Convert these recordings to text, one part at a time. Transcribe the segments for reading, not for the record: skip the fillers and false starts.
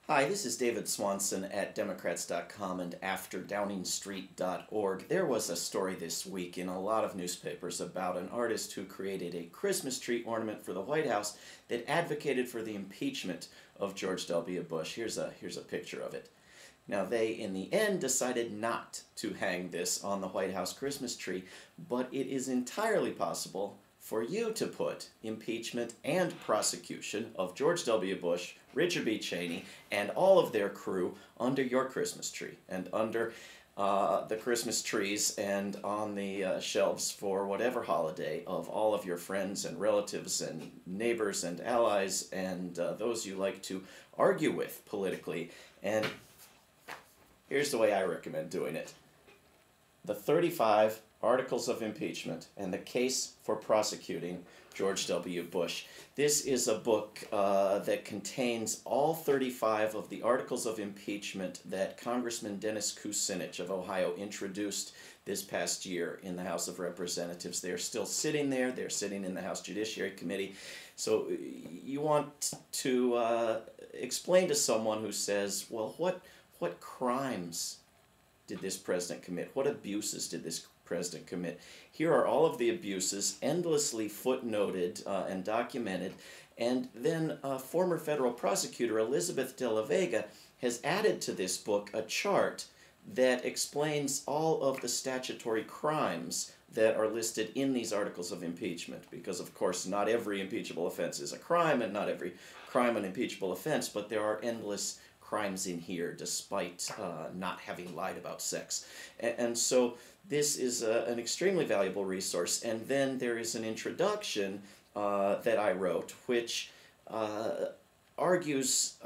Hi, this is David Swanson at Democrats.com and AfterDowningstreet.org. There was a story this week in a lot of newspapers about an artist who created a Christmas tree ornament for the White House that advocated for the impeachment of George W. Bush. Here's a picture of it. Now, they, in the end, decided not to hang this on the White House Christmas tree, but it is entirely possible for you to put impeachment and prosecution of George W. Bush, Richard B. Cheney, and all of their crew under your Christmas tree and under the Christmas trees and on the shelves for whatever holiday of all of your friends and relatives and neighbors and allies and those you like to argue with politically. And here's the way I recommend doing it. The 35 Articles of Impeachment and the Case for Prosecuting George W. Bush. This is a book that contains all 35 of the Articles of Impeachment that Congressman Dennis Kucinich of Ohio introduced this past year in the House of Representatives. They're still sitting there. They're sitting in the House Judiciary Committee. So you want to explain to someone who says, well, what crimes did this president commit? What abuses did this president commit? Here are all of the abuses, endlessly footnoted and documented, and then former federal prosecutor Elizabeth de la Vega has added to this book a chart that explains all of the statutory crimes that are listed in these articles of impeachment, because of course not every impeachable offense is a crime and not every crime an impeachable offense, but there are endless crimes in here despite not having lied about sex. And so this is an extremely valuable resource. And then there is an introduction that I wrote which argues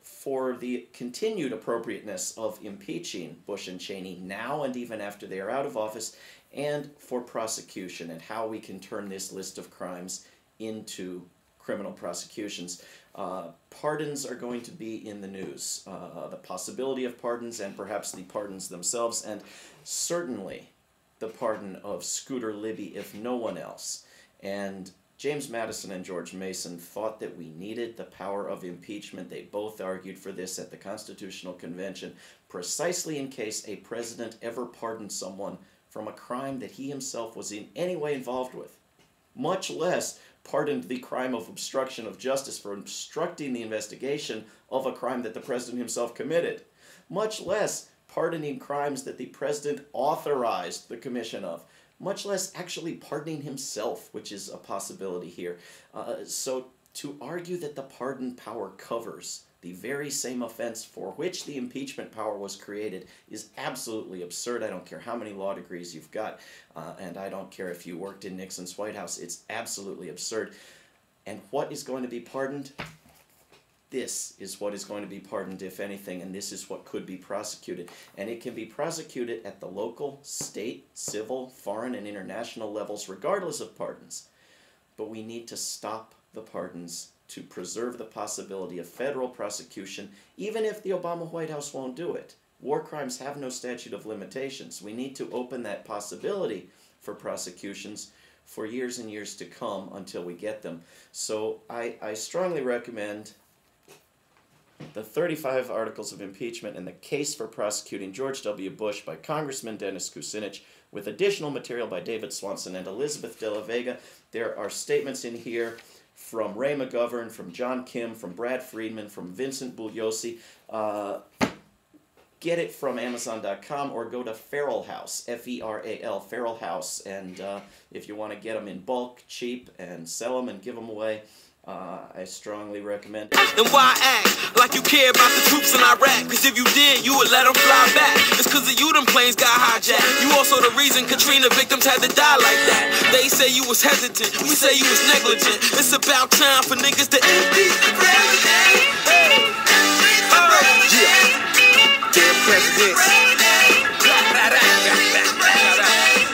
for the continued appropriateness of impeaching Bush and Cheney now and even after they are out of office, and for prosecution and how we can turn this list of crimes into criminal prosecutions. Pardons are going to be in the news. The possibility of pardons and perhaps the pardons themselves, and certainly the pardon of Scooter Libby if no one else. And James Madison and George Mason thought that we needed the power of impeachment. They both argued for this at the Constitutional Convention, precisely in case a president ever pardoned someone from a crime that he himself was in any way involved with, much less pardoned the crime of obstruction of justice for obstructing the investigation of a crime that the president himself committed, much less pardoning crimes that the president authorized the commission of, much less actually pardoning himself, which is a possibility here. So to argue that the pardon power covers the very same offense for which the impeachment power was created is absolutely absurd. I don't care how many law degrees you've got, and I don't care if you worked in Nixon's White House. It's absolutely absurd. And what is going to be pardoned? This is what is going to be pardoned, if anything, and this is what could be prosecuted. And it can be prosecuted at the local, state, civil, foreign, and international levels, regardless of pardons. But we need to stop the pardons to preserve the possibility of federal prosecution, even if the Obama White House won't do it. War crimes have no statute of limitations. We need to open that possibility for prosecutions for years and years to come until we get them. So I strongly recommend the 35 Articles of Impeachment and the Case for Prosecuting George W. Bush by Congressman Dennis Kucinich, with additional material by David Swanson and Elizabeth de la Vega. There are statements in here from Ray McGovern, from John Kim, from Brad Friedman, from Vincent Bugliosi. Get it from Amazon.com or go to Feral House, F-E-R-A-L, Feral House. And if you want to get them in bulk, cheap, and sell them and give them away, I strongly recommend it. Then why act like you care about the troops in Iraq? Cause if you did, you would let them fly back. It's cause of you them planes got hijacked. You also the reason Katrina victims had to die like that. They say you was hesitant, we say you was negligent. It's about time for niggas to empty